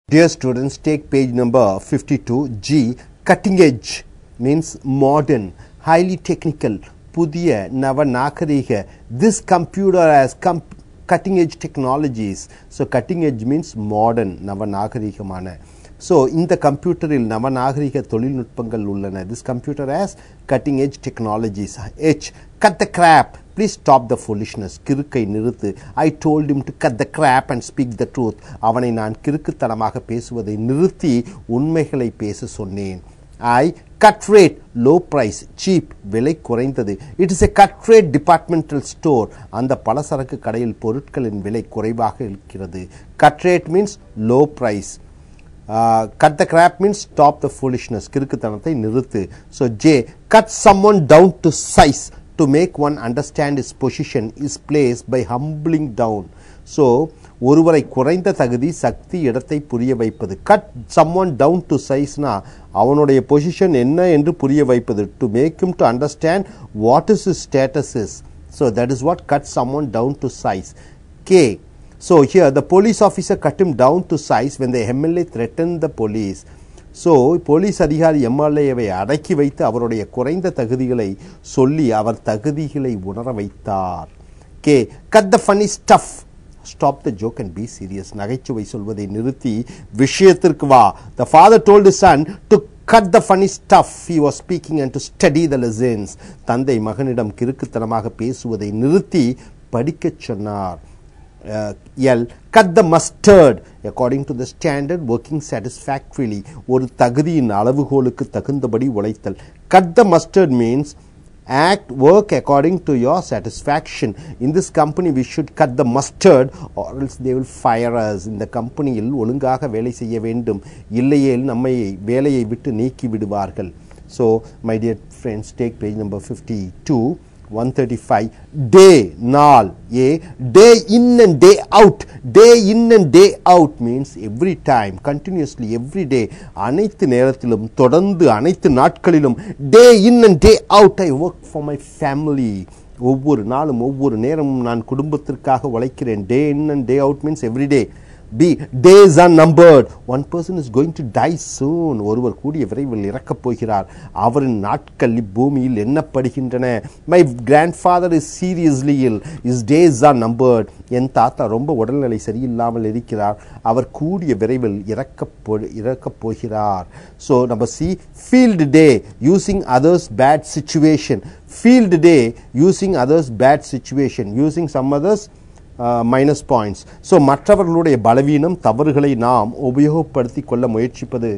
Dear students, take page number 52. G. Cutting edge means modern, highly technical, pudiya, navanakariga. This computer has cutting edge technologies. So cutting edge means modern, navanakarigamana. So in the computer il navanakariga tholilnutpangal ullana. This computer has cutting edge technologies. H. Cut the crap. Please stop the foolishness. Kirukkai niruthu. I told him to cut the crap and speak the truth. Avanai naan kirukkutanamaga pesuvadai niruthi unmaigalai pesa sonneen. I. Cut rate, low price, cheap, vilai kuraindhathu. It is a cut rate departmental store. And the palasaraku kadayil porutkalin vilai kuraivaga irukkirathu. Cut rate means low price. Cut the crap means stop the foolishness. Kirukkuthanathai niruthu. So J. Cut someone down to size. To make one understand his position is placed by humbling down. So, ஒருவரை குறைந்த தகுதி சக்தி இடத்தை புரிய வைப்பது. Cut someone down to size na அவனுடைய position என்ன என்று புரிய வைப்பது. To make him to understand what is his status is. So, that is what cut someone down to size. K. So, here the police officer cut him down to size when the MLA threatened the police. So, police அதிகாரி எம்எல்ஏவை அடக்கி வைத்து அவருடைய குறைந்த தகுதிகளை சொல்லி அவர் தகுதிகளை உணர வைத்தார். Okay. Cut the funny stuff. Stop the joke and be serious. நகைச்சுவை சொல்வதை நிறுத்தி விஷயத்திற்கு வா. The father told his son to cut the funny stuff. He was speaking and to study the lessons. தந்தை மகனிடம் கிறுக்குத்தனமாக பேசுவதை நிறுத்தி படிக்கச் சொன்னார். L. Cut the mustard according to the standard working satisfactorily. ஒரு தகுதியின் அளவுகோலுக்கு தகுந்தபடி உழைத்தல். Cut the mustard means work according to your satisfaction. In this company we should cut the mustard or else they will fire us. இந்த கம்பெனியில் ஒழுங்காக வேலை செய்ய வேண்டும், இல்லையேல் நம்மை வேலையை விட்டு நீக்கி விடுவார்கள். So my dear friends, take page number 52. 135. Day, naal. A. Day in and day out. Day in and day out means every time, continuously, every day. அனைத்து நேரத்திலும் தொடர்ந்து அனைத்து நாட்களிலும். Day in and day out I work for my family. ஒவ்வொரு நாளும் ஒவ்வொரு நேரமும் நான் குடும்பத்திற்காக உழைக்கிறேன். Day in and day out means every day. B. Days are numbered. One person is going to die soon. ஒருவர் கூடிய விரைவில் இறக்கப் போகிறார். அவரின் நாட்கள் பூமியில் எண்ணப்படுகின்றன. My grandfather is seriously ill. His days are numbered. என் தாத்தா ரொம்ப உடல்நிலை சரியில்லாமல் இருக்கிறார். அவர் கூடிய விரைவில் இறக்கப் போகிறார். So number C. Field day using others bad situation. Field day using others bad situation. Using some others minus points. So மற்றவர்களுடைய பலவீனம் தவறுகளை நாம் உபயோகப்படுத்திக் கொள்ள முயற்சிப்பது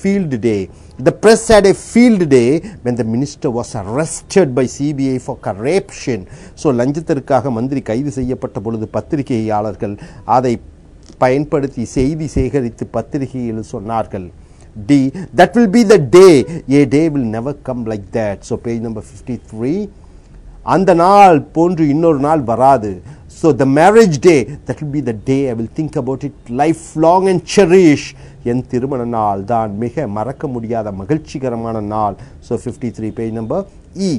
field day. The press had a field day when the minister was arrested by CBI for corruption. So லஞ்சத்திற்காக மந்திரி கைது செய்யப்பட்ட பொழுது பத்திரிகையாளர்கள் அதை பயன்படுத்தி செய்தி சேகரித்து பத்திரிகையில் சொன்னார்கள். D. That will be the day. A day will never come like that. So page number 53. அந்த நாள் போன்று இன்னொரு நாள் வராது. So the marriage day, that will be the day I will think about it lifelong and cherish. என் திருமண நாள் தான் மிக மறக்க முடியாத மகிழ்ச்சிகரமான நாள். So 53 page number. E.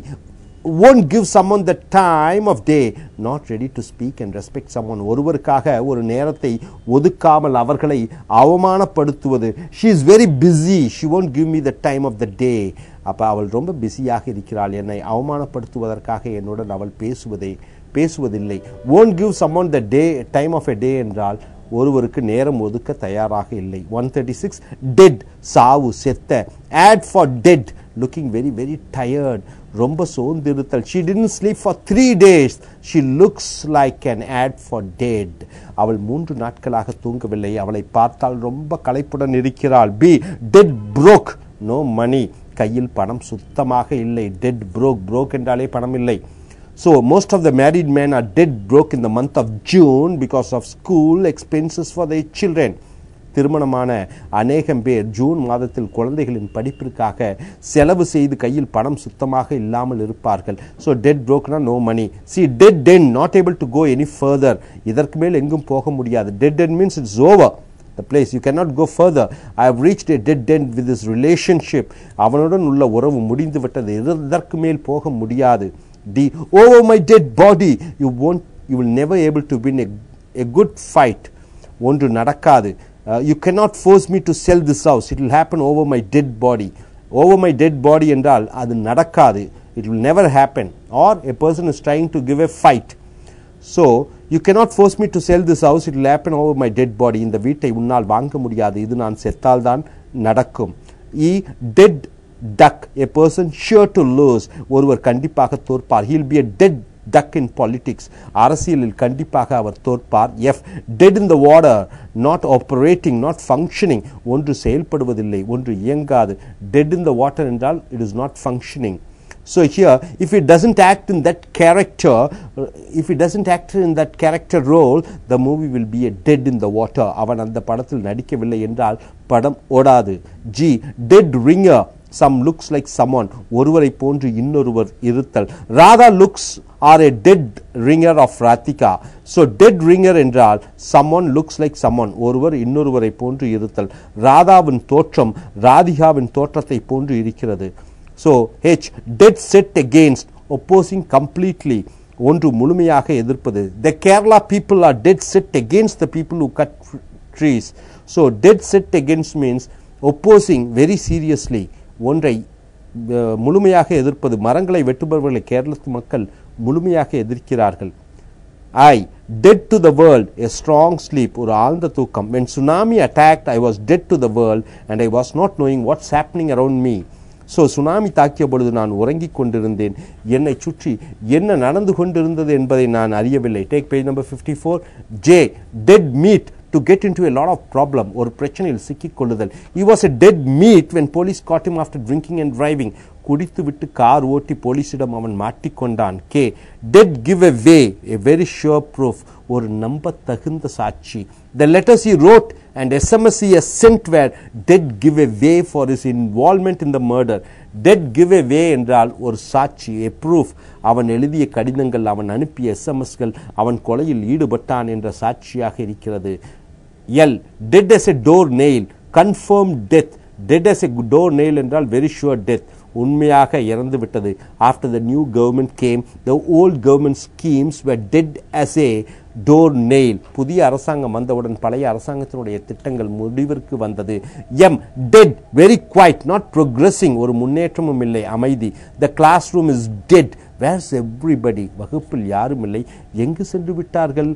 Won't give someone the time of day. Not ready to speak and respect someone. ஒருவருக்காக ஒரு நேரத்தை ஒதுக்காமல் அவர்களை அவமானப்படுத்துவது. She is very busy. She won't give me the time of the day. அப்போ அவள் ரொம்ப பிஸியாக இருக்கிறாள். என்னை அவமானப்படுத்துவதற்காக என்னுடன் அவள் பேசுவதில்லை. Won't give someone the day time of a day என்றால் ஒருவருக்கு நேரம் ஒதுக்க தயாராக இல்லை. 136. Dead, சாவு, செத்த. Add for dead, looking very very tired, ரொம்ப சோர்ந்திருத்தல். She didn't sleep for 3 days. She looks like an ad for dead. அவள் 3 நாட்களாக தூங்கவில்லை. அவளை பார்த்தால் ரொம்ப களைப்புடன் இருக்கிறாள். B. Dead broke, no money. கையில் பணம் சுத்தமாக இல்லை. Dead broke என்றாலே பணம் இல்லை. So most of the married men are dead broke in the month of June because of school expenses for their children. திருமணமான அநேகம் பேர் ஜூன் மாதத்தில் குழந்தைகளின் படிப்பிற்காக செலவு செய்து கையில் பணம் சுத்தமாக இல்லாமல் இருப்பார்கள். So dead broke na no money. See, dead end, not able to go any further. இதற்கு மேல் எங்கும் போக முடியாது. Dead end means it's over. The place you cannot go further. I have reached a dead end with this relationship. அவனுடன் உள்ள உறவு முடிந்து விட்டது. இதற்கு மேல் போக முடியாது. D. Over my dead body. You will never able to win a good fight. ஒன்று நடக்காது. you cannot force me to sell this house, it will happen over my dead body. Over my dead body என்றால் அது நடக்காது, it will never happen. Or a person is trying to give a fight, so you cannot force me to sell this house, it will happen over my dead body. இந்த வீட்டை உன்னால் வாங்க முடியாது, இது நான் செத்தால் தான் நடக்கும். Dead duck, a person sure to lose, ஒருவர் கண்டிப்பாக தோற்பார். He will be a dead duck in politics, அரசியலில் கண்டிப்பாக அவர் தோற்பார். Dead in the water, not operating, not functioning, ஒன்று செயல்படுவதில்லை, ஒன்று இயங்காது. Dead in the water என்றால் it is not functioning. So here, if he doesn't act in that character, if he doesn't act in that character role, the movie will be a dead in the water. அவன் அந்த படத்தில் நடிக்கவில்லை என்றால் படம் ஓடாது. Dead ringer, some looks like someone, ஒருவரை போன்று இன்னொருவர் இருத்தல். Radha looks are a dead ringer of Ratika. So dead ringer என்றால் someone looks like someone, ஒருவர் இன்னொருவரை போன்று இருத்தல். ராதாவின் தோற்றம் ராதிகாவின் தோற்றத்தை போன்று இருக்கிறது. So dead set against, opposing completely, ஒன்று முழுமையாக எதிர்ப்பது. The Kerala people are dead set against the people who cut trees. So dead set against means opposing very seriously, ஒன்றை முழுமையாக எதிர்ப்பது. மரங்களை வெட்டுபவர்களை கேரளத்து மக்கள் முழுமையாக எதிர்க்கிறார்கள். Dead to the world, a strong sleep, ஒரு ஆழ்ந்த தூக்கம். When tsunami attacked, I was dead to the world and I was not knowing what's happening around me. So tsunami தாக்கிய பொழுது நான் உறங்கிக் கொண்டிருந்தேன், என்னை சுற்றி என்ன நடந்து கொண்டிருந்தது என்பதை நான் அறியவில்லை. Take page number 54. Dead meat to get into a lot of problem, ஒரு பிரச்சனையில் சிக்கிக் கொள்ளுதல். He was a dead meat when police caught him after drinking and driving. குடித்து விட்டு கார் ஓட்டி போலீசிடம் அவன் மாட்டிக்கொண்டான். Dead give away, a very sure proof, ஒரு நம்ப தகுந்த சாட்சி. The letters he wrote and SMS he has sent were dead give away for his involvement in the murder. Dead give away என்றால் ஒரு சாட்சி, a proof. அவன் எழுதிய கடிதங்கள், அவன் அனுப்பிய SMSகள் அவன் கொலையில் ஈடுபட்டான் என்ற சாட்சியாக இருக்கிறது. Dead as a door nail, confirmed death. Dead as a door nail என்றால் very sure death, உண்மையாக இறந்து விட்டது. After the new government came, the old government schemes were dead as a door nail. புதிய அரசாங்கம் வந்தவுடன் பழைய அரசாங்கத்தினுடைய திட்டங்கள் முடிவிற்கு வந்தது. Dead, very quiet, not progressing, ஒரு முன்னேற்றமும் இல்லை, அமைதி. The classroom is dead. Where's everybody? வகுப்பில் யாரும் இல்லை, எங்கு சென்று விட்டார்கள்?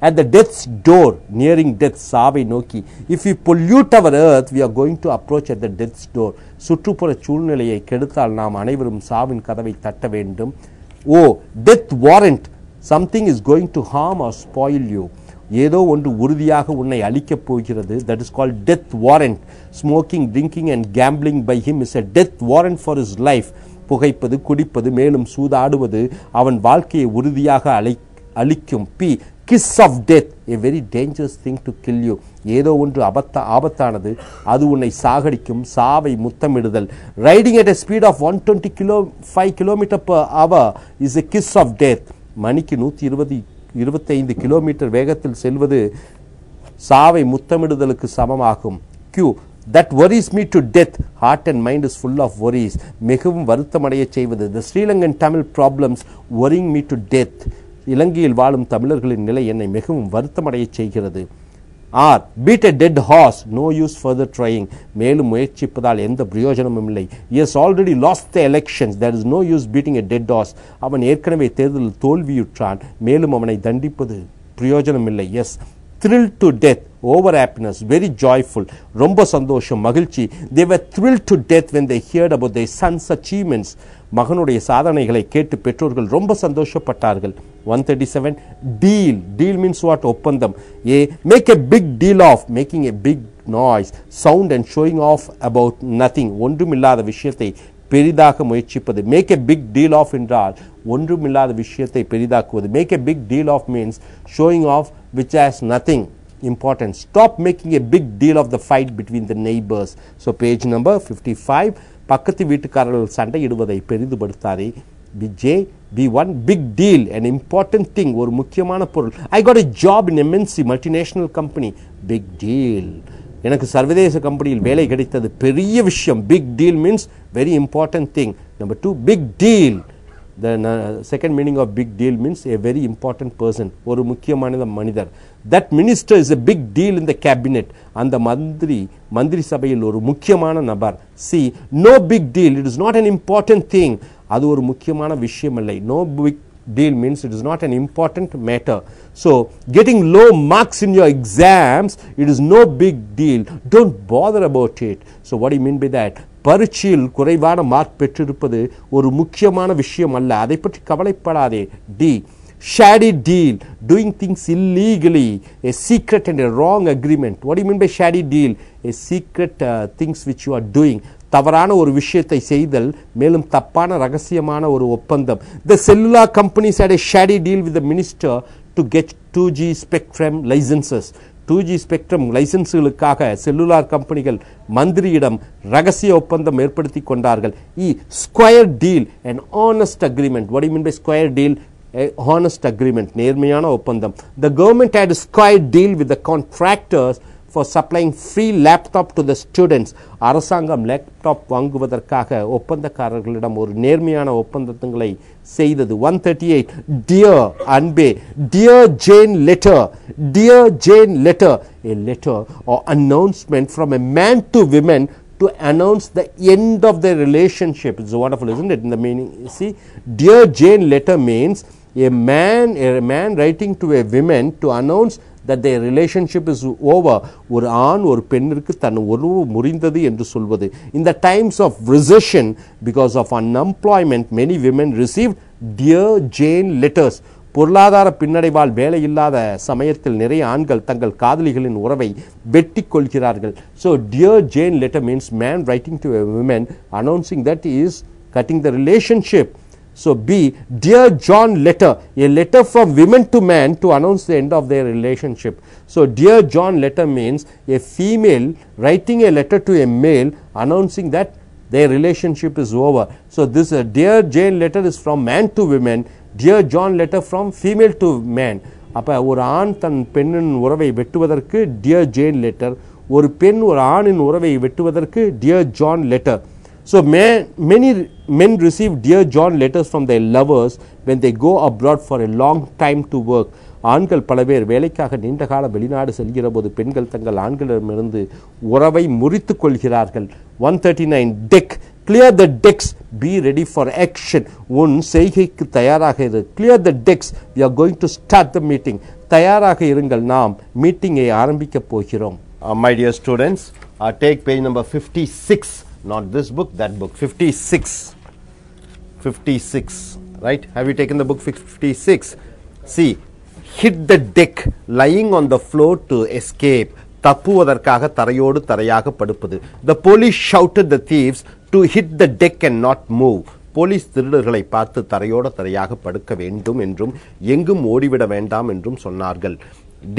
At the death's door, nearing death, சாவை நோக்கி. If we pollute our earth, we are going to approach at the death's door. சுற்றுப்புற சூழ்நிலையை கெடுத்தால் நாம் அனைவரும் சாவின் கதவை தட்ட வேண்டும். Death warrant, something is going to harm or spoil you. ஏதோ ஒன்று உறுதியாக உன்னை அழிக்கப் போகிறது. That is called death warrant. Smoking, drinking and gambling by him is a death warrant for his life. புகைப்பது, குடிப்பது, மேலும் சூதாடுவது அவன் வாழ்க்கையை உறுதியாக அழிக்கும். Kiss of death, a very dangerous thing to kill you. ஏதோ ஒன்று ஆபத்தானது, அது உன்னை சாகடிக்கும். சாவை முத்தமிடுதல். Riding at a speed of 125 km per hour is a kiss of death. மணிக்கு 125 கிலோமீட்டர் வேகத்தில் செல்வது சாவை முத்தமிடுதலுக்கு சமமாகும். That worries me to death. Heart and mind is full of worries. மிகவும் வருத்தமடைய செய்வது. The Sri Lankan Tamil problems worrying me to death. இலங்கையில் வாழும் தமிழர்களின் நிலை என்னை மிகவும் வருத்தமடைய செய்கிறது. Beat a dead horse, no use further trying. மேலும் முயற்சிப்பதால் எந்த பிரயோஜனமும் இல்லை. He has already lost the elections, there is no use beating a dead horse. அவன் ஏற்கனவே தேர்தலில் தோல்வியுற்றான், மேலும் அவனை தண்டிப்பது பிரயோஜனம் இல்லை. Thrilled to death, over happiness, very joyful, ரொம்ப சந்தோஷம், மகிழ்ச்சி. They were thrilled to death when they heard about their son's achievements. மகனுடைய சாதனைகளை கேட்டு பெற்றோர்கள் ரொம்ப சந்தோஷப்பட்டார்கள். 137. Deal means what? ஒப்பந்தம். Make a big deal of, making a big noise, sound and showing off about nothing. ஒன்றுமில்லாத விஷயத்தை பெரிதாக முயற்சிப்பது. Make a big deal of என்றால் ஒன்றுமில்லாத விஷயத்தை பெரிதாக்குவது. Make a big deal of means showing off which has nothing important. Stop making a big deal of the fight between the neighbors. So page number 55. பக்கத்து வீட்டுக்காரர்கள் சண்டையிடுவதை பெரிதுபடுத்தாதே. B1, big deal, an important thing, ஒரு முக்கியமான பொருள். I got a job in MNC, multinational company. Big deal. எனக்கு சர்வதேச கம்பெனியில் வேலை கிடைத்தது, பெரிய விஷயம். Big deal means very important thing. Number 2, big deal. The second meaning of big deal means a very important person, ஒரு முக்கியமான மனிதர். that minister is a big deal in the cabinet. அந்த மந்திரி சபையில் ஒரு முக்கியமான நபர். See, no big deal, it is not an important thing. அது ஒரு முக்கியமான விஷயம் இல்லை. No big deal means it is not an important matter. So getting low marks in your exams, it is no big deal. Don't bother about it. So what do you mean by that? பரீட்சையில் குறைவான mark பெற்றிருப்பது ஒரு முக்கியமான விஷயம் அல்ல, அதை பற்றி கவலைப்படாதே. D, shady deal, doing things illegally, a secret and a wrong agreement. What do you mean by shady deal? A secret things which you are doing. தவறான ஒரு விஷயத்தை செய்தல், மேலும் தப்பான ரகசியமான ஒரு ஒப்பந்தம். The cellular companies had a shady deal with the minister to get 2G spectrum licenses. 2G spectrum லைசன்ஸுகளுக்காக செல்லுலார் கம்பெனிகள் மந்திரியிடம் ரகசிய ஒப்பந்தம் ஏற்படுத்தி கொண்டார்கள். Square deal and honest agreement. What do you mean by square deal? A honest agreement, நேர்மையான ஒப்பந்தம். The government had a square deal with the contractors for supplying free laptop to the students. அரசாங்கம் laptop வாங்குவதற்காக ஒப்பந்தக்காரர்களிடம் ஒரு நேர்மையான ஒப்பந்தங்களை செய்தது. 138, dear அன்பே, dear Jane letter, dear Jane letter, a letter or announcement from a man to women to announce the end of their relationship. It's wonderful, isn't it? In the meaning, see, dear Jane letter means a man writing to a woman to announce that their relationship is over. ஒரு ஆண் ஒரு பெண்ணிற்கு தன் உறவு முறிந்தது என்று சொல்வது. In the times of recession, because of unemployment, many women received dear Jane letters. பொருளாதார பின்னடைவால் வேலை இல்லாத சமயத்தில் நிறைய ஆண்கள் தங்கள் காதலிகளின் உறவை வெட்டி கொள்கிறார்கள். So dear Jane letter means man writing to a woman announcing that he is cutting the relationship. So B, dear John letter, a letter from women to man to announce the end of their relationship. So dear John letter means a female writing a letter to a male announcing that their relationship is over. So this dear Jane letter is from man to women, dear John letter from female to man. அப்ப ஒரு ஆண் தன் பெண்ணின் உறவை வெட்டுவதற்கு dear Jane letter, ஒரு பெண் ஒரு ஆணின் உறவை வெட்டுவதற்கு dear John letter. So many men receive dear John letters from their lovers when they go abroad for a long time to work. ஆண்கள் பல பேர் வேலைக்காக நீண்ட கால வெளிநாடு செல்கிற போது பெண்கள் தங்கள் ஆண்களிடமிருந்து உறவை முறித்து கொள்கிறார்கள். 139, deck, clear the decks, be ready for action. உன் செய்கைக்கு தயாராக இரு. Clear the decks, we are going to start the meeting. தயாராக இருங்கள், நாம் மீட்டிங்கை ஆரம்பிக்க போகிறோம். My dear students, take page number 56. Not this book, that book. 56, right? Have you taken the book 56? See, hit the deck, lying on the floor to escape. தப்புவதற்காக தரையோடு தரையாக படுப்பது. The police shouted the thieves to hit the deck and not move. Police திருடர்களை பார்த்து தரையோடு தரையாக படுக்க வேண்டும் என்றும் எங்கும் ஓடிவிட வேண்டாம் என்றும் சொன்னார்கள். D,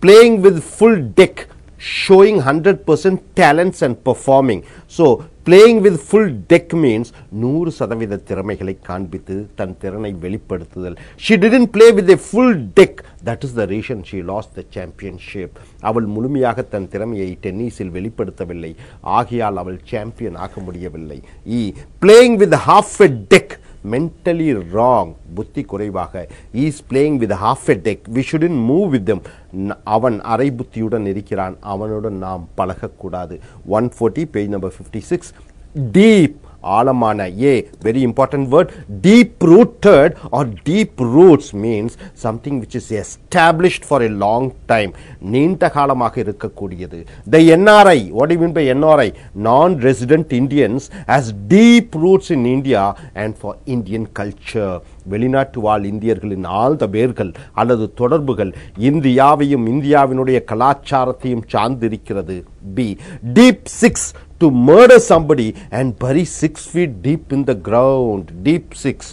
playing with full deck, showing 100% talents and performing. So playing with full deck means 100% திறமைகளை காண்பித்து தன் திறனை வெளிப்படுத்துதல். She didn't play with a full deck, that is the reason she lost the championship. அவள் முழுமையாக தன் திறமையை டென்னிஸில் வெளிப்படுத்தவில்லை, ஆகையால் அவள் சாம்பியன் ஆக முடியவில்லை. Playing with half a deck, mentally wrong, புத்தி குறைவாக. He is playing with half a deck, we shouldn't move with them. அவன் அரை புத்தியுடன் இருக்கிறான், அவனுடன் நாம் பழகக்கூடாது. 140, page number 56. Deep, ஆழமான. A, very important word. Deep rooted or deep roots means something which is established for a long time, நீண்ட காலமாக இருக்கக்கூடியது. The NRI, what do you mean by NRI? Non-resident Indians has deep roots in India and for Indian culture. வெளிநாட்டு வாழ் இந்தியர்களின் ஆழ்ந்த வேர்கள் அல்லது தொடர்புகள் இந்தியாவையும் இந்தியாவினுடைய கலாச்சாரத்தையும் சார்ந்திருக்கிறது. B, deep 6, to murder somebody and bury 6 feet deep in the ground. Deep 6,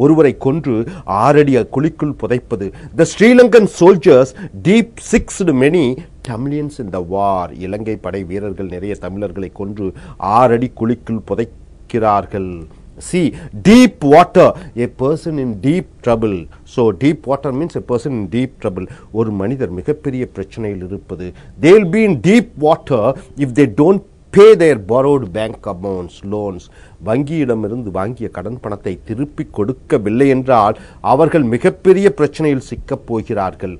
ஒருவரை கொன்று 6 அடி குழிக்குள் புதைப்பது. The Sri Lankan soldiers deep 6'd many Tamilians in the war. இலங்கை படை வீரர்கள் நிறைய தமிழர்களை கொன்று 6 அடி குழிக்குள் புதைக்கிறார்கள். See, deep water, a person in deep trouble. So deep water means a person in deep trouble. ஒரு மனிதர் மிகப்பெரிய பிரச்சனையில் இருப்பது. They will be in deep water if they don't pay their borrowed bank amounts, loans. வங்கியிடமிருந்து வாங்கிய கடன் பணத்தை திருப்பி கொடுக்கவில்லை என்றால் அவர்கள் மிகப்பெரிய பிரச்சனையில் சிக்கப் போகிறார்கள்.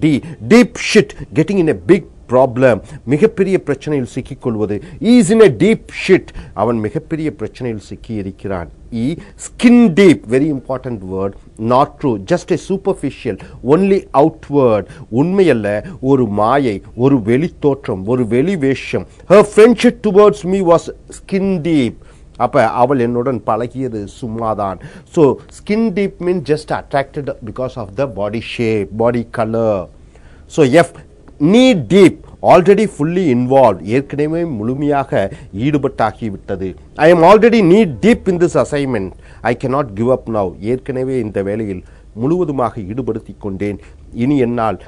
D. Deep shit, getting in a big problem. மிகப்பெரிய பிரச்சனையில் சிக்கிக்கொள்வது. He is in a deep shit. அவன் மிகப்பெரிய பிரச்சனையில் சிக்கி இருக்கிறான். E. Skin deep, very important word. Not true, just a superficial, only outward. உண்மையல்ல, ஒரு மாயை, ஒரு வெளி தோற்றம், ஒரு வெளி வேஷம். Her friendship towards me was skin deep. அப்ப அவள் என்னுடன் பழகியது சும்மாதான். So skin deep means just attracted because of the body shape, body color. So F. Knee deep, already fully involved, ஏற்கனவே முழுமையாக ஈடுபட்டாகிவிட்டது. I am already knee deep in this assignment. I cannot give up now. ஏற்கனவே இந்த வேலையில் முழுவதுமாக ஈடுபடுத்திக் கொண்டேன். இனி என்னால்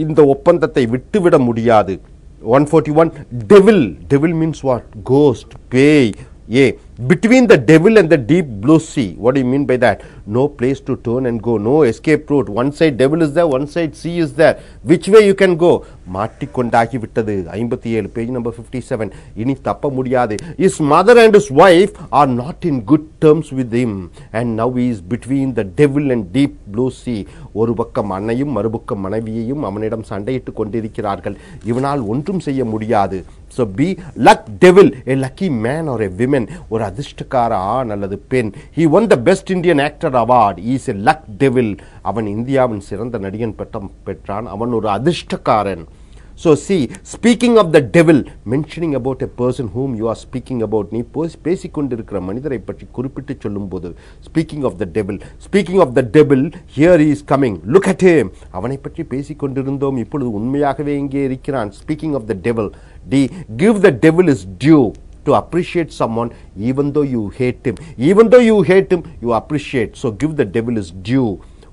இந்த ஒப்பந்தத்தை விட்டுவிட முடியாது. 141. Devil. Devil means what? Ghost, பேய். A. Between the devil and the deep blue sea. What do you mean by that? No place to turn and go, no escape route. One side devil is there, one side sea is there. Which way you can go? மாட்டிக்கொண்டாகி விட்டது. 57, page number 57. இனி தப்ப முடியாது. His mother and his wife are not in good terms with him, and now he is between the devil and deep blue sea. ஒரு பக்கம் அன்னையும் மறுபக்கம் மனைவியையும் அவனிடம் சண்டையிட்டுக் கொண்டிருக்கிறார்கள். இவனால் ஒன்றும் செய்ய முடியாது. So B. Luck devil, a lucky man or a woman. ஒரு அதிர்ஷ்டக்கார ஆண் அல்லது பெண். He won the best Indian actor award. He is a luck devil. அவன் இந்தியாவின் சிறந்த நடிகன் பட்டம் பெற்றான். அவன் ஒரு அதிர்ஷ்டக்காரன். So see, speaking of the devil, mentioning about a person whom you are speaking about, நீ பேசிக்கொண்டிருக்கிற மனிதரை பற்றி குறிப்பிட்டு சொல்லும்போது, speaking of the devil, here he is coming, look at him. அவனை பற்றி பேசிக்கொண்டிருந்தோம், இப்பொழுது உண்மையாகவே இங்கே இருக்கிறான். Speaking of the devil. D. Give the devil his due. To appreciate someone even though you hate him. Even though you hate him, you appreciate. So give the devil his due.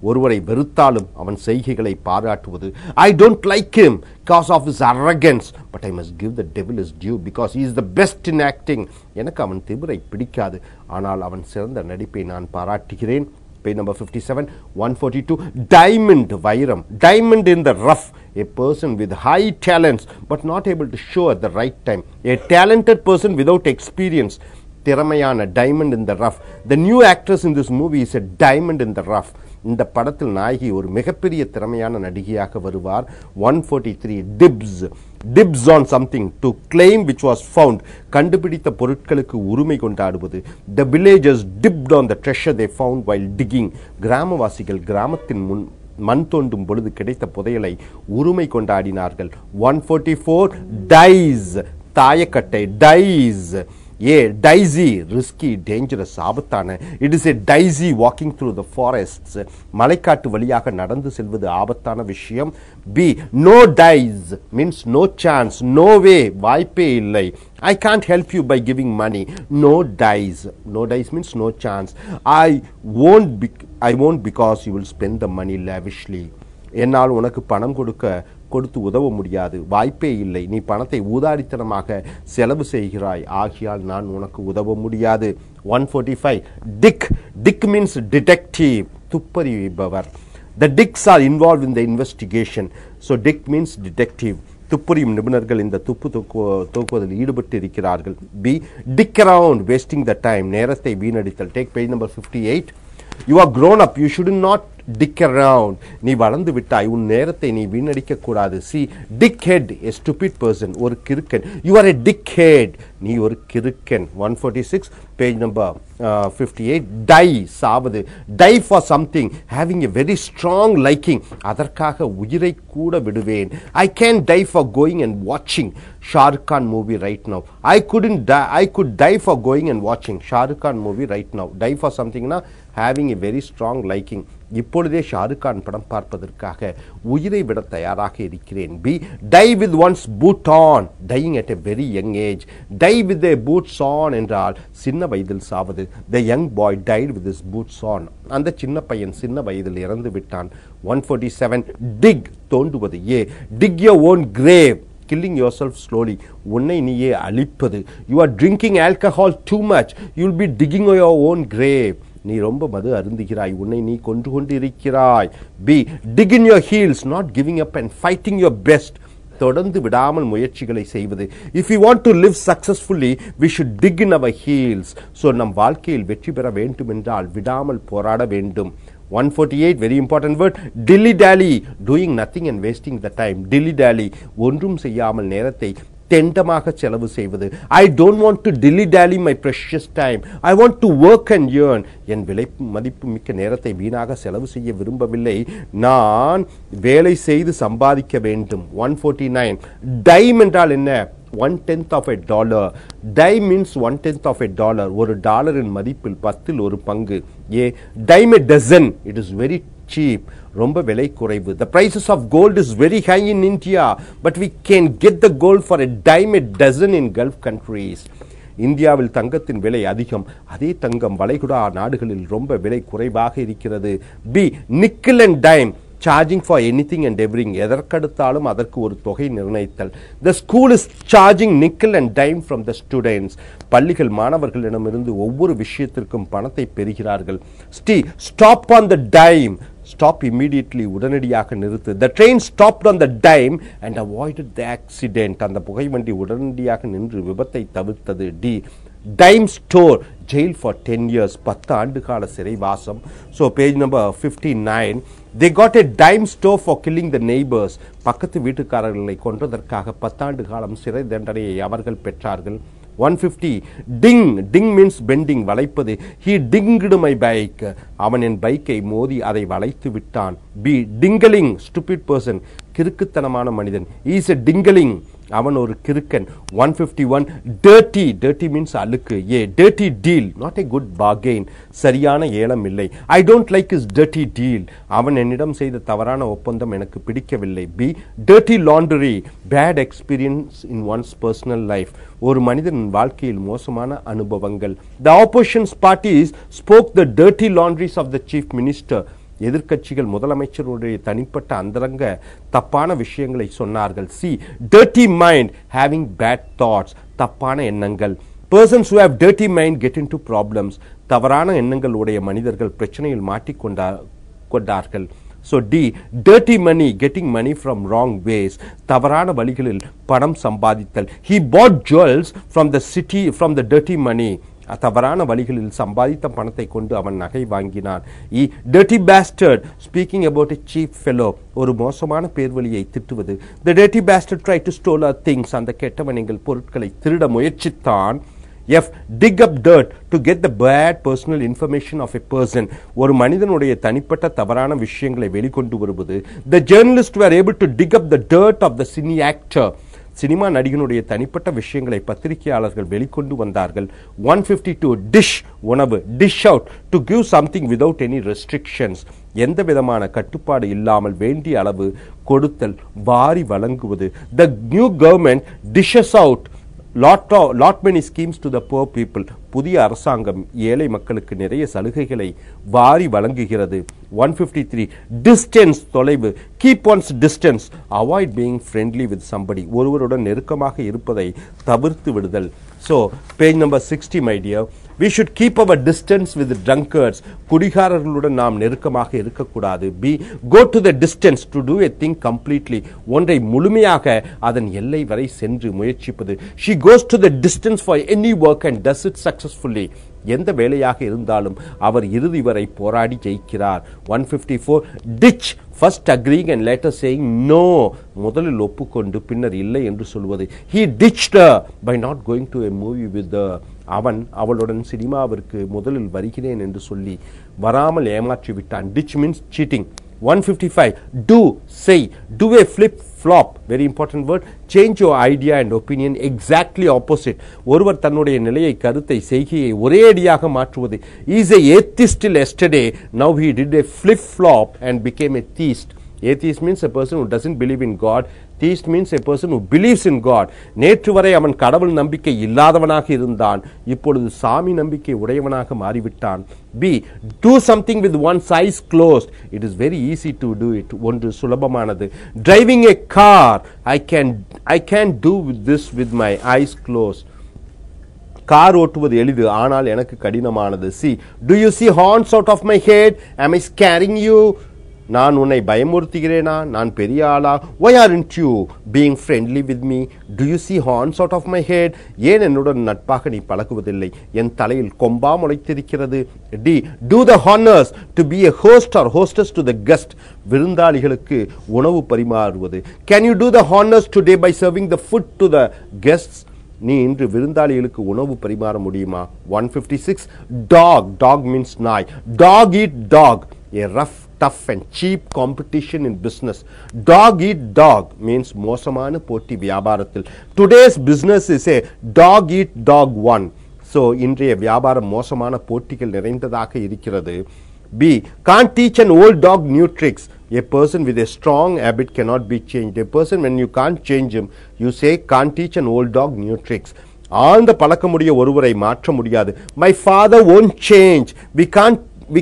ஒருவரை வெறுத்தாலும் அவன் செய்கைகளை பாராட்டுவது. I don't like him because of his arrogance, but I must give the devil his due because he is the best in acting. எனக்கு அவன் திமிரை பிடிக்காது, ஆனால் அவன் சிறந்த நடிப்பை நான் பாராட்டுகிறேன். Page number 57. 142. Diamond, வைரம். Diamond in the rough, a person with high talents but not able to show at the right time. A talented person without experience. திறமையான diamond in the rough. The new actress in this movie is a diamond in the rough. இந்த படத்தில் நாயகி ஒரு மிகப்பெரிய திறமையான நடிகையாக வருவார். 143. Dibs on something, to claim which was found. கண்டுபிடித்த பொருட்களுக்கு உரிமை கொண்டாடுவது. The villagers dibbed on the treasure they found while digging. கிராமவாசிகள் கிராமத்தின் மண் தோண்டும் பொழுது கிடைத்த புதையலை உரிமை கொண்டாடினார்கள். 144. Dies, தாயக்கட்டை. Dies. A. Dicey, risky, dangerous, ஆபத்தான. It is a dicey walking through the forests. மலைக்காட்டு வழியாக நடந்து செல்வது ஆபத்தான விஷயம். B. No dice means no chance, no way, வாய்ப்பே இல்லை. I can't help you by giving money. No dice. No dice means no chance. I won't because you will spend the money lavishly. என்னால் உனக்கு பணம் கொடுத்து உதவ முடியாது, வாய்ப்பே இல்லை. நீ பணத்தை ஊதாரித்தனமாக செலவு செய்கிறாய், ஆகியால் நான் உனக்கு உதவ முடியாது. 145. Dick means detective, துப்பறிபவர். The dicks are involved in the investigation. So Dick means detective. துப்பறியும் நிபுணர்கள் இந்த துப்பு தூக்குவதில் ஈடுபட்டு இருக்கிறார்கள். B. Dick around, wasting the time, நேரத்தை வீணடித்தல். Take page number 58. You are grown up, you should not dick around. நீ வளர்ந்து விட்டாய், உன் நேரத்தை நீ வீணடிக்க கூடாது. See, dickhead, a stupid person, ஒரு Kirukkan. You are a dickhead, நீ ஒரு Kirukkan. 146, page number 58. Die, சாவது. Die for something, having a very strong liking, அதற்காக உயிரை கூட விடுவேன். I can't die for going and watching Shah Rukh Khan movie right now. I could die for going and watching Shah Rukh Khan movie right now. Die for something na having a very strong liking. இப்பொழுதே ஷாருக் கான் படம் பார்ப்பதற்காக உயிரை விட தயாராக இருக்கிறேன். B. Die with one's boot on, dying at a very young age. Die with their boots on என்றால் சின்ன வயதில் சாவது. The young boy died with his boots on. அந்த சின்ன பையன் சின்ன வயதில் இறந்து விட்டான். 147. Dig, தோண்டுவது. A. Dig your own grave, killing yourself slowly, உன்னை நீயே அழிப்பது. You are drinking alcohol too much, you will be digging your own grave. நீ ரொம்ப மது அருந்துகிறாய், உன்னை நீ கொன்று கொண்டு இருக்கிறாய். B. Dig in your heels, not giving up and fighting your best, தொடர்ந்து விடாமல் முயற்சிகளை செய்வது. If we want to live successfully, we should dig in our heels. So நம் வாழ்க்கையில் வெற்றி பெற வேண்டும் என்றால் விடாமல் போராட வேண்டும். 148, very important word, dilly-dally, doing nothing and wasting the time. Dilly-dally, ஒன்றும் செய்யாமல் நேரத்தை தெண்டமாக செலவு செய்வது. I don't want to dilly-dally my precious time. I want to work and earn. என் விலை மதிப்பு மிக்க நேரத்தை வீணாக செலவு செய்ய விரும்பவில்லை. நான் வேலை செய்து சம்பாதிக்க வேண்டும். 149, டைம் என்றால் என்ன? 1/10 of a dollar. Dime means 1/10 of a dollar. ஒரு டாலரின் மதிப்பில் 10ல் ஒரு பங்கு. Dime a dozen. It is very cheap. ரொம்ப விலை குறைவு. The prices of gold is very high in India, but we can get the gold for a dime a dozen in Gulf countries. இந்தியாவில் தங்கத்தின் விலை அதிகம், அதே தங்கம் வளைகுடா நாடுகளில் ரொம்ப விலை குறைவாக இருக்கிறது. B, nickel and dime, charging for anything and everything. எதற்கெடுத்தாலும் அதற்கு ஒரு தொகை நிர்ணயித்தல். The school is charging nickel and dime from the students. பள்ளிகள் மாணவர்களிடமிருந்து ஒவ்வொரு விஷயத்திற்கும் பணத்தை பெறுகிறார்கள். Stop on the dime. Stop immediately, உடனடியாக நிறுத்து. The train stopped on the dime and avoided the accident. அந்த புகைவண்டி உடனடியாக நின்று விபத்தை தவிர்த்தது. D, dime store, jail for 10 years, 10 ஆண்டு கால சிறைவாசம். So page number 59, they got a dime store for killing the neighbors. பக்கத்து வீட்டுக்காரர்களை கொன்றதற்காக 10 ஆண்டு காலம் சிறை தண்டனையை அவர்கள் பெற்றார்கள். 150, ding means bending, வளைப்பது. He dinged my bike. அவன் என் பைக்கை மோதி அதை வளைத்து விட்டான். B, dingling, stupid person, கிறுக்குத்தனமான மனிதன். He is a dingling, அவன் ஒரு கிறுக்கன். 151, dirty means அழுக்கு. Dirty deal, not a good bargain, சரியான ஏலம் இல்லை. I don't like his dirty deal, அவன் என்னிடம் செய்த தவறான ஒப்பந்தம் எனக்கு பிடிக்கவில்லை. B, dirty laundry, bad experience in one's personal life, ஒரு மனிதன் வாழ்க்கையில் மோசமான அனுபவங்கள். The opposition parties spoke the dirty laundries of the chief minister. எதிர்க்கட்சிகள் முதலமைச்சருடைய தனிப்பட்ட அந்தரங்க தப்பான விஷயங்களை சொன்னார்கள். C, dirty mind, having bad thoughts, தப்பான எண்ணங்கள். Persons who have dirty mind get into problems. தவறான எண்ணங்கள் உடைய மனிதர்கள் பிரச்சனையில் மாட்டிக்கொண்டார்கள். So D, dirty money, getting money from wrong ways, தவறான வழிகளில் பணம் சம்பாதித்தல். He bought jewels from the city from the dirty money. தவறான வழிகளில் சம்பாதித்த பணத்தை கொண்டு அவன் நகை வாங்கினான். dirty bastard, speaking about a cheap fellow, ஒரு மோசமான பேர்வழியை திட்டுவது. The dirty bastard tried to steal our things, அந்த கெட்டவன் எங்கள் பொருட்களை திருட முயற்சித்தான். F, dig up dirt to get the bad personal information of a person, ஒரு மனிதனுடைய தனிப்பட்ட தவறான விஷயங்களை வெளிக்கொண்டு வருவது. The journalists were able to dig up the dirt of the cine actor, cinema நடிகனுடைய தனிப்பட்ட விஷயங்களை பத்திரிகையாளர்கள் வெளிக்கொண்டு வந்தார்கள். 152, டிஷ், உணவு. Dish out, to give something without any restrictions, எந்த விதமான கட்டுப்பாடு இல்லாமல் வேண்டிய அளவு கொடுத்தல், வாரி வழங்குவது. The new government dishes out lot many schemes to the poor people. புதிய அரசாங்கம் ஏழை மக்களுக்கு நிறைய சலுகைகளை வாரி வழங்குகிறது. 153, distance, தொலைவு. Keep one's distance, avoid being friendly with somebody, ஒருவருடன் நெருக்கமாக இருப்பதை தவிர்த்து விடுதல். So page number 60, my dear, we should keep our distance with drunkards. குடிகாரர்களுடன் நாம் நெருக்கமாக இருக்கக்கூடாது. B, go to the distance to do a thing completely, ஒன்றை முழுமையாக அதன் எல்லை வரை சென்று முயற்சிப்பது. She goes to the distance for any work and does it successfully. எந்த வேலையாக இருந்தாலும் அவர் இறுதி வரை போராடி ஜெயிக்கிறார். 154, ditch, first agreeing and later saying no, முதலில் ஒப்புக்கொண்டு பின்னர் இல்லை என்று சொல்வது. He ditched her by not going to a movie with her. அவன் அவளுடன் சினிமாவிற்கு முதலில் வருகிறேன் என்று சொல்லி வராமல் ஏமாற்றி விட்டான். Ditch means cheating. 155, do, say, do a flip flop, very important word, change your idea and opinion exactly opposite. ஒருவர் தன்னுடைய நிலையை, கருத்தை, செய்கையை ஒரே அடியாக மாற்றுவது. He is a atheist till yesterday, now he did a flip flop and became a theist. Atheist means a person who doesn't believe in God. Theist means a person who believes in God. நேற்று வரை அவன் கடவுள் நம்பிக்கை இல்லாதவனாக இருந்தான், இப்பொழுது சாமி நம்பிக்கை உடையவனாக மாறிவிட்டான். B, do something with one's eyes closed. It is very easy to do it. ஒன்று சுலபமானது. Driving a car, I can do this with my eyes closed. Car ஓட்டுவது எளிது, ஆனால் எனக்கு கடினமானது. C, do you see horns out of my head? Am I scaring you? நான் உன்னை பயமுறுத்துகிறேனா? நான் பெரிய ஆளா? Why aren't you being friendly with me? Do you see horns out of my head? ஏன் என்னுடன் நட்பாக நீ பழகுவதில்லை? என் தலையில் கொம்பா முளைத்திருக்கிறது. D. Do the honors to be a host or hostess to the guest. விருந்தாளிகளுக்கு உணவு பரிமாறுவது. Can you do the honors today by serving the food to the guests? நீ இன்று விருந்தாளிகளுக்கு உணவு பரிமாற முடியுமா? 156. Dog means நாய். Dog eat dog, a rough, tough and cheap competition in business. Dog eat dog means மோசமான போட்டி வியாபாரத்தில். Today's business is a dog eat dog one. So இன்றைய வியாபாரம் மோசமான போட்டிகள் நிறைந்ததாக இருக்கிறது. B. Can't teach an old dog new tricks. A person with a strong habit cannot be changed. A person, when you can't change him, you say can't teach an old dog new tricks. ஆழ்ந்த பழக்கமுடைய ஒருவரை மாற்ற முடியாது. My father won't change. We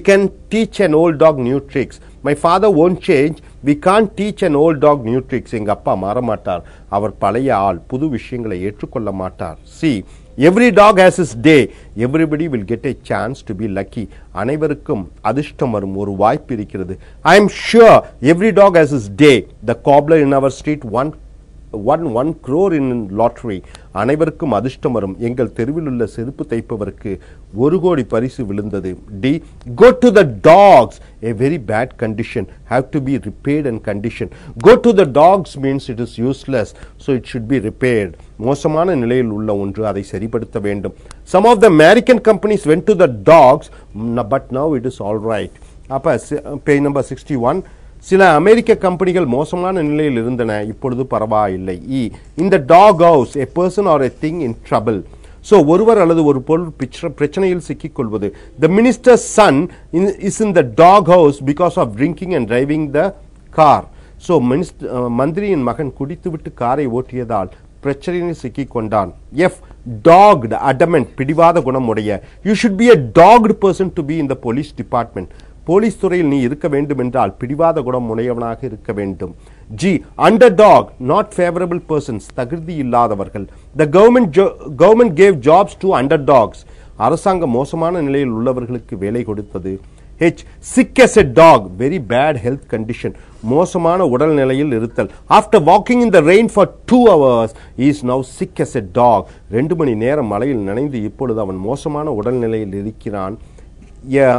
can teach an old dog new tricks. My father won't change. We can't teach an old dog new tricks. எங்க அப்பா மாறமாட்டார். அவர் பழைய ஆள், புது விஷயங்களை ஏற்றுக்கொள்ள மாட்டார். C. Every dog has his day. Everybody will get a chance to be lucky. அனைவருக்கும் அதிர்ஷ்டம் வரும் ஒரு வாய்ப்பு இருக்கிறது. I am sure every dog has his day. The cobbler in our street won 1 crore in lottery. அனைவருக்கும் அதிர்ஷ்டம் வரும். எங்கள் தெருவில் உள்ள செருப்பு தைப்பவருக்கு 1 கோடி பரிசு விழுந்தது. D. Go to the dogs. A very bad condition. Have to be repaired and conditioned. Go to the dogs means it is useless. So it should be repaired. மோசமான நிலையில் உள்ள ஒன்று, அதை சரிப்படுத்த வேண்டும். Some of the American companies went to the dogs, but now it is all right. அப்ப page number 61. சில அமெரிக்க கம்பெனிகள் மோசமான நிலையில் இருந்தன, இப்பொழுது பரவாயில்லை. E. In the dog house, a person or a thing in trouble. So ஒருவர் அல்லது ஒரு பொருள் பிரச்சனையில் சிக்கிக் கொள்வது. The minister's son is in the dog house because of drinking and driving the car. So மந்திரியின் மகன் குடித்துவிட்டு காரை ஓட்டியதால் பிரச்சனையில் சிக்கிக் கொண்டான். F. Dogged, adamant, பிடிவாத குணம் உடைய. You should be a dogged person to be in the police department. Police துறையில் நீ இருக்க வேண்டும் என்றால் பிடிவாத குணம் உடையவனாக இருக்க வேண்டும். G. Underdog, not favorable persons, தகுதி இல்லாதவர்கள். The government gave jobs to underdogs. அரசாங்கம் மோசமான நிலையில் உள்ளவர்களுக்கு வேலை கொடுத்தது. H. Sick as a dog, very bad health condition, மோசமான உடல் நிலையில் இருத்தல். After walking in the rain for 2 hours, he is now sick as a dog. 2 மணி நேரம் மழையில் நனைந்து இப்பொழுது அவன் மோசமான உடல் நிலையில் இருக்கிறான். Yeah,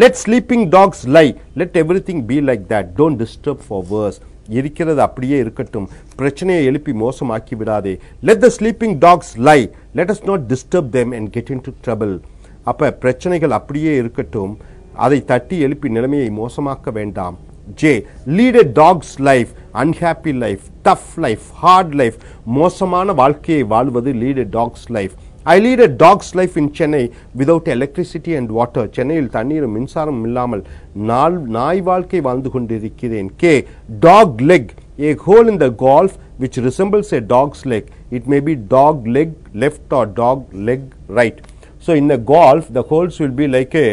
let sleeping dogs lie. Let everything be like that. Don't disturb for worse. இருக்கிறது அப்படியே இருக்கட்டும், பிரச்சனையை எழுப்பி மோசமாக்கி விடாதே. Let the sleeping dogs lie. Let us not disturb them and get into trouble. அப்ப பிரச்சனைகள் அப்படியே இருக்கட்டும், அதை தட்டி எழுப்பி நிலைமையை மோசமாக்க வேண்டாம். J. Lead a dog's life, unhappy life, tough life, hard life. மோசமான வாழ்க்கையை வாழ்வது lead a dog's life. I lead a dog's life in Chennai without electricity and water. சென்னையில் தண்ணீரும் மின்சாரம் இல்லாமல் நாய் வாழ்க்கை வாழ்ந்து கொண்டிருக்கிறேன். K. Dog leg, a hole in the golf which resembles a dog's leg. It may be dog leg left or dog leg right. So in the golf, the holes will be like a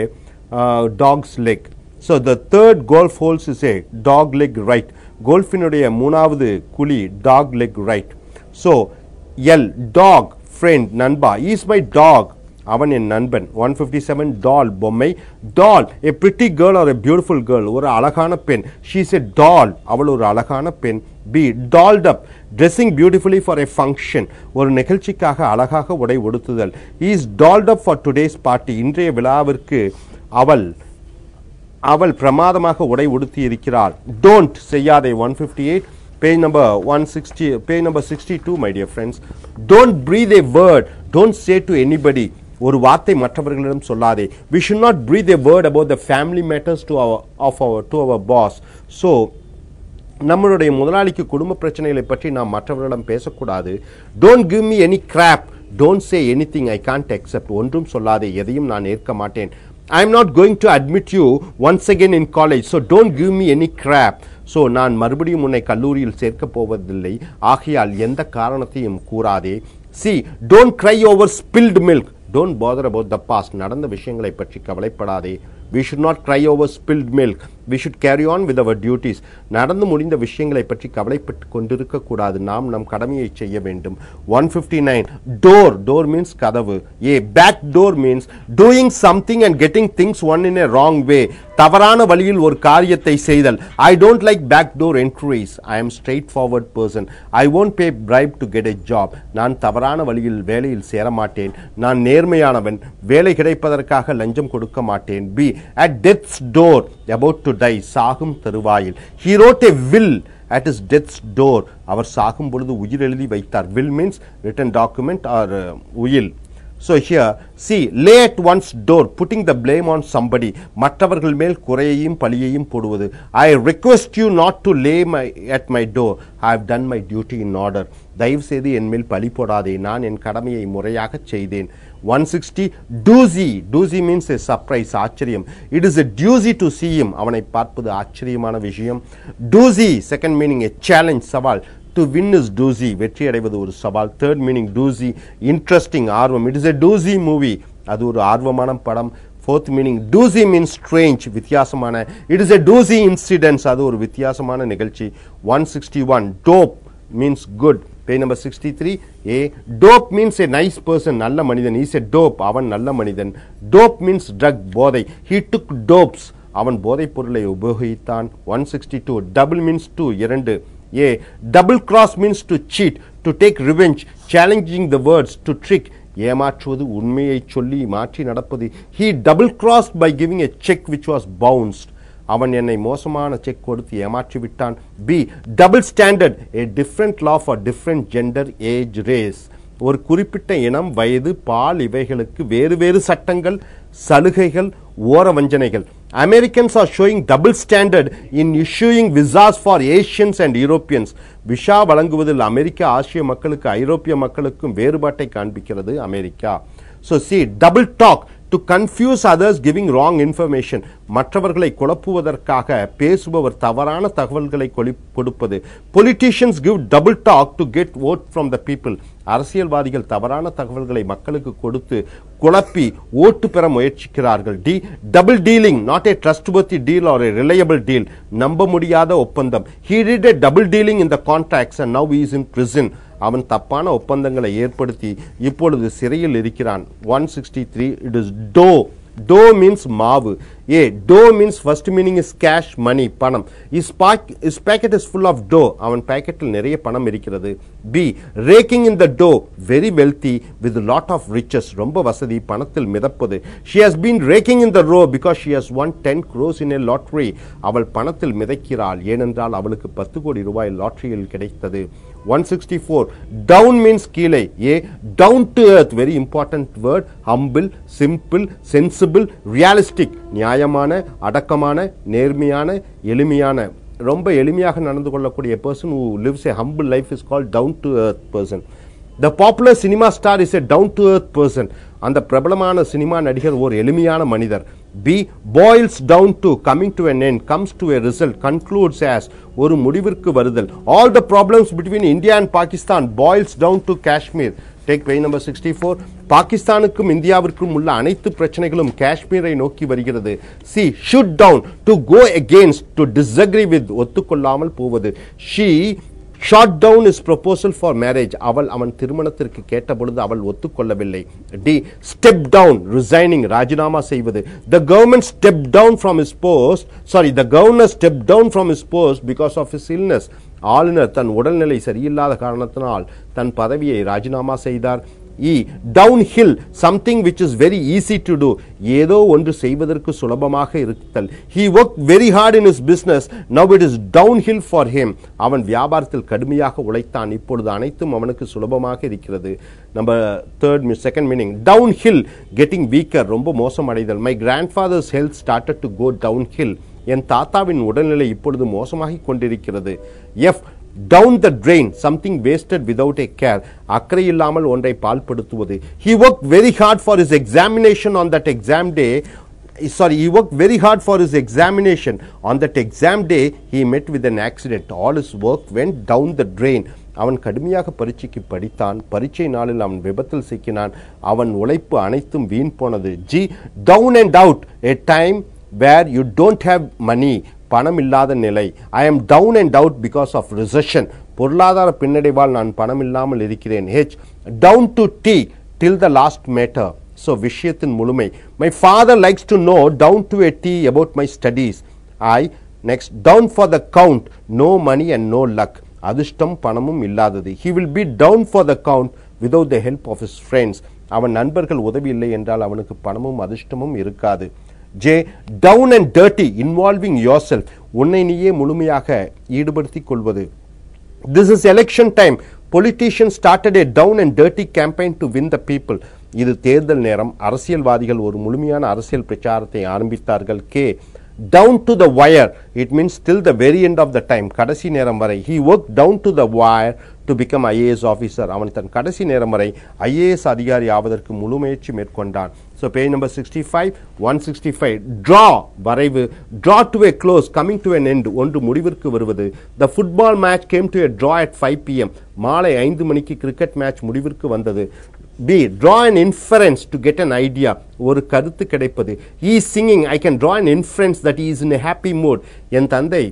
dog's leg. So the third golf holes is a dog leg right. Golfinuடைய மூணாவது குழி dog leg right. So L. Dog, friend, நண்பா. He is my dog. அவன் என் நண்பன். 157. Doll, பொம்மை. Doll, a pretty girl or a beautiful girl. ஒரு அழகான பெண். She is a doll. அவள் ஒரு அழகான பெண். B. Dolled up, dressing beautifully for a function. ஒரு நிகழ்ச்சிக்காக அழகாக உடை உடுத்துதல். He is dolled up for today's party. இன்றைய விழாவிற்கு அவள் பிரமாதமாக உடை உடுத்தி இருக்கிறாள். Don't, செய்யாதே. 158. Page number 160, page number 62, my dear friends. Don't breathe a word. Don't say to anybody. ஒரு வார்த்தை மற்றவர்களிடம் சொல்லாதே. We should not breathe a word about the family matters to our boss. So நம்மளுடைய முதலாளிக்கு குடும்ப பிரச்சனைகளை பற்றி நாம் மற்றவர்களிடம் பேசக்கூடாது. Don't give me any crap. Don't say anything I can't accept. ஒன்றும் சொல்லாதே, எதையும் நான் ஏற்க மாட்டேன். I am not going to admit you once again in college. So don't give me any crap. So நான் மறுபடியும் உன்னை கல்லூரியில் சேர்க்க போவதில்லை, ஆகையால் எந்த காரணத்தையும் கூறாதே. See, don't cry over spilled milk. Don't bother about the past. நடந்த விஷயங்களை பற்றி கவலைப்படாதே. We should not cry over spilled milk. we should carry on with our duties. நடந்து முடிந்த விஷயங்களை பற்றி கவலைப்பட்டு கொண்டிருக்க கூடாது. நாம் நம் கடமையை செய்ய வேண்டும். 159 door means கதவு. A back door means doing something and getting things one in a wrong way. தவறான வழியில் ஒரு காரியத்தை செய்தல். I don't like backdoor entries. I am straightforward person. I won't pay bribe to get a job. நான் தவறான வழியில் வேலையில் சேர மாட்டேன். நான் நேர்மையானவன். வேலை கிடைப்பதற்காக லஞ்சம் கொடுக்க மாட்டேன். B at death's door, about to die, சாகும் தருவாயில். He wrote a will at his death's door. அவர் சாகும் பொழுது உயிர் எழுதி வைத்தார். Will means written document or will. So here, see, lay at one's door, putting the blame on somebody. மற்றவர்கள் மேல் குறையையும் பழியையும் போடுவது. I request you not to lay at my door. I have done my duty in order. தயவு செய்து என் மேல் பழி போடாதே. நான் என் கடமையை முறையாக செய்தேன். 160 doozy means a surprise, ஆச்சரியம். It is a doozy to see him. அவனை பார்ப்பது ஆச்சரியமான விஷயம். Doozy, second meaning a challenge, சவால். To win is doozy, வெற்றி அடைவது ஒரு சவால். Third meaning doozy, interesting, ஆர்வம். It is a doozy movie, அது ஒரு ஆர்வமான படம். Fourth meaning doozy means strange, வித்தியாசமான. It is a doozy incident, அது ஒரு வித்தியாசமான நிகழ்ச்சி. 161 dope means good. Page number 63 A dope means a nice person, நல்ல மனிதன். He is a dope, அவன் நல்ல மனிதன். Dope means drug, போதை. He took dopes, அவன் போதைப் பொருளை உபயோகித்தான். 162 double means two, இரண்டு. A double cross means to cheat, to take revenge, challenging the words, to trick. ஏமாற்றுவது, உண்மையை சொல்லி மாற்றி நடப்பது. He double crossed by giving a check which was bounced. அவன் என்னை மோசமான செக் கொடுத்து ஏமாற்றி விட்டான். B double standard, a different law for different gender, age, race. ஒரு குறிப்பிட்ட இனம், வயது, பால் இவைகளுக்கு வேறு வேறு சட்டங்கள், சலுகைகள், ஓர வஞ்சனைகள். Americans are showing double standard in issuing visas for Asians and Europeans. Visa வழங்குவதில் அமெரிக்கா ஆசிய மக்களுக்கு ஐரோப்பிய மக்களுக்கும் வேறுபாட்டை காண்பிக்கிறது America. So see, double talk, to confuse others, giving wrong information. மற்றவர்களை குழப்புவதற்காக பேசுபவர் தவறான தகவல்களை கொடுப்பது. Politicians give double talk to get vote from the people. அரசியல்வாதிகள் தவறான தகவல்களை மக்களுக்கு கொடுத்து குழப்பி ஓட்டு பெற முயற்சிக்கிறார்கள். D double dealing, not a trustworthy deal or a reliable deal. நம்ப முடியாத ஒப்பந்தம். He did a double dealing in the contracts and now he is in prison. அவன் தப்பான ஒப்பந்தங்களை ஏற்படுத்தி இப்பொழுது சிறையில் இருக்கிறான். 163 it is dough means மாவு. A dough means first meaning is cash, money, பணம். His packet is full of dough. அவன் பாக்கெட்டில் நிறைய பணம் இருக்கிறது. B raking in the dough, very wealthy with a lot of riches. ரொம்ப வசதி, பணத்தில் மிதப்பது. She has been raking in the row because she has won 10 crores in a lottery. அவள் பணத்தில் மிதக்கிறாள் ஏனென்றால் அவளுக்கு 10 கோடி ரூபாய் லாட்டரியில் கிடைத்தது. 164 down means கீழே. A down to earth, very important word. Humble, simple, sensible, realistic, நியாயமான, அடக்கமான, நேர்மையான, எளிமையான. ரொம்ப எளிமையாக நடந்து கொள்ளக்கூடிய person who lives a humble life is called down to earth person. The popular cinema star is a down to earth person. அந்த பிரபலமான cinema நடிகர் ஒரு எளிமையான மனிதர். B boils down to, coming to an end, comes to a result, concludes as, ஒரு முடிவிற்கு வருதல். All the problems between India and Pakistan boils down to Kashmir. Take page number 64. பாகிஸ்தானுக்கும் இந்தியாவிற்கும் உள்ள அனைத்து பிரச்சனைகளும் காஷ்மீரை நோக்கி வருகிறது. C shoot down, to go against, to disagree with, ஒத்துக்கொள்ளாமல் போவது. She shot down his proposal for marriage. அவன் திருமணத்திற்கு கேட்டபொழுது அவள் ஒத்துக்கொள்ளவில்லை. D step down, resigning, ராஜினாமா செய்வது. The government stepped down from his post. The governor stepped down from his post because of his illness. ஆளுநர் தன் உடல்நிலை சரியில்லாத காரணத்தினால் தன் பதவியை ராஜினாமா செய்தார். E downhill, something which is very easy to do. ஏதோ ஒன்று செய்வதற்கு சுலபமாக இருத்தல். He worked very hard in his business. Now it is downhill for him. அவன் வியாபாரத்தில் கடுமையாக உழைத்தான். இப்பொழுது அனைத்தும் அவனுக்கு சுலபமாக இருக்கிறது. Second meaning downhill, getting weaker, ரொம்ப மோசமடைதல். My grandfather's health started to go downhill. என் தாத்தாவின் உடல்நிலை இப்பொழுது மோசமாகிக் கொண்டிருக்கிறது. F down the drain, something wasted without a care. அக்கறை இல்லாமல் ஒன்றை பாழ்படுத்துவது. He worked very hard for his examination on that exam day. He worked very hard for his examination. On that exam day, he met with an accident. All his work went down the drain. அவன் கடுமையாக பரீட்சைக்கு படித்தான். பரீட்சை நாளில் அவன் விபத்தில் சிக்கினான். அவன் உழைப்பு அனைத்தும் வீண் போனது. G down and out, a time where you don't have money. பணம் இல்லாத நிலை. I am down and out because of recession. பொருளாதார பின்னடைவால் நான் பணம் இல்லாமல் இருக்கிறேன். H. Down to T till the last matter. So விஷயத்தின் முழுமை. My father likes to know down to a T about my studies. I. Next, down for the count, no money and no luck. அதிர்ஷ்டம் பணமும் இல்லாதது. He will be down for the count without the help of his friends. அவன் நண்பர்கள் உதவி இல்லை என்றால் அவனுக்கு பணமும் அதிர்ஷ்டமும் இருக்காது. J. Down and dirty, involving yourself. உன்னை நீயே முழுமையாக ஈடுபடுத்திக் கொள்வது. This is election time. Politicians started a down and dirty campaign to win the people. இது தேர்தல் நேரம். அரசியல்வாதிகள் ஒரு முழுமையான அரசியல் பிரச்சாரத்தை ஆரம்பித்தார்கள். K. Down to the wire, it means till the very end of the time. கடைசி நேரம் வரை. He worked down to the wire to become IAS officer. அவன் தன் கடைசி நேரம் வரை IAS அதிகாரி ஆவதற்கு முழு முயற்சி மேற்கொண்டான். So page number 65, 165. Draw, வரைவு. Draw to a close, coming to an end. ஒன்று முடிவிற்கு வருவது. The football match came to a draw at 5 p.m. மாலை 5 மணிக்கு கிரிக்கெட் மேட்ச் முடிவிற்கு வந்தது. B. Draw an inference to get an idea. ஒரு கருத்து கிடைப்பது. He is singing. I can draw an inference that he is in a happy mood. என் தந்தை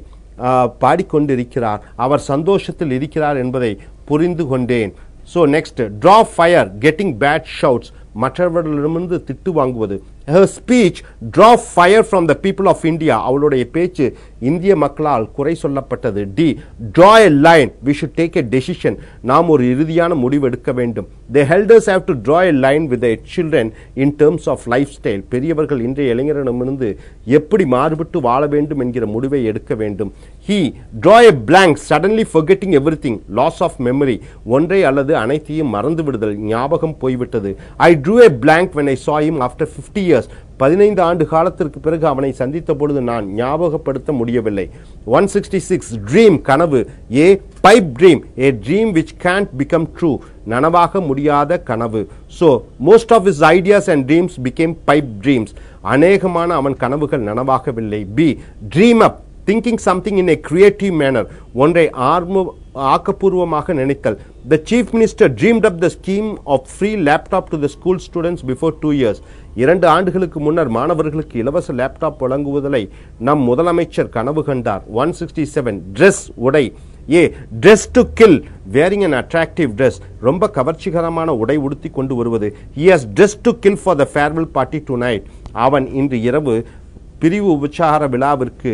பாடிக்கொண்டிருக்கிறார். அவர் சந்தோஷத்தில் இருக்கிறார் என்பதை புரிந்து கொண்டேன். So next, draw fire, getting bad shouts. மற்றவர்களிடமிருந்து திட்டு வாங்குவது. Her speech draw fire from the people of India. அவளுடைய பேச்சு இந்திய மக்களால் குறை சொல்லப்பட்டது. D. Draw a line. We should take a decision. நாம் ஒரு இறுதியான முடிவு எடுக்க வேண்டும். The elders have to draw a line with their children in terms of lifestyle. பெரியவர்கள் இன்றைய இளைஞரிடமிருந்து எப்படி மாறுபட்டு வாழ வேண்டும் என்கிற முடிவை எடுக்க வேண்டும். He. Draw a blank, suddenly forgetting everything. Loss of memory. ஒன்றை அல்லது அனைத்தையும் மறந்து விடுதல். ஞாபகம் போய்விட்டது. I drew a blank when I saw him after 50 years. 15 ஆண்டு காலத்திற்கு பிறகு அவனை சந்தித்த பொழுது நான் ஞாபகப்படுத்த முடியவில்லை. 166. Dream, கனவு. A. Pipe dream, a dream which can't become true. நனவாக முடியாத கனவு. So most of his ideas and dreams became pipe dreams. அநேகமான அவன் கனவுகள் நனவாகவில்லை. B. Dream up, thinking something in a creative manner. ஒன்றை ஆக்கப்பூர்வமாக நினைத்தல். The chief minister dreamed up the scheme of free laptop to the school students before 2 years. 2 ஆண்டுகளுக்கு முன்னர் மாணவர்களுக்கு இலவச laptop வழங்குவதை நம் முதலமைச்சர் கனவு கண்டார். 167. Dress, உடை. A. Dress to kill, wearing an attractive dress. ரொம்ப கவர்ச்சிகரமான உடை உடுத்தி கொண்டு வருவது. He has dressed to kill for the farewell party tonight. அவன் இன்று இரவு பிரிவு உபச்சார விழாவிற்கு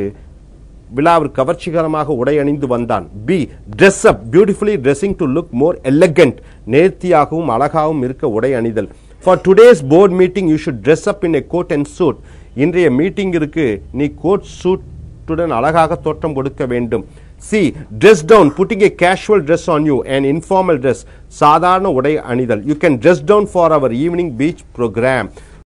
கவர்ச்சிகரமாக உடை அணிந்து வந்தான். B. Dress up, beautifully dressing to look more elegant. நேர்த்தியாகவும் அழகாகவும் இருக்க உடை அணிதல். For today's board meeting you should dress up in a coat and suit. இன்றைய மீட்டிங்கிற்கு நீ கோட் சூட்டுடன் அழகாக தோற்றம் கொடுக்க வேண்டும். C. Dress down, putting a casual dress on you, an informal dress. சாதாரண உடை அணிதல். You can dress down for our evening beach program.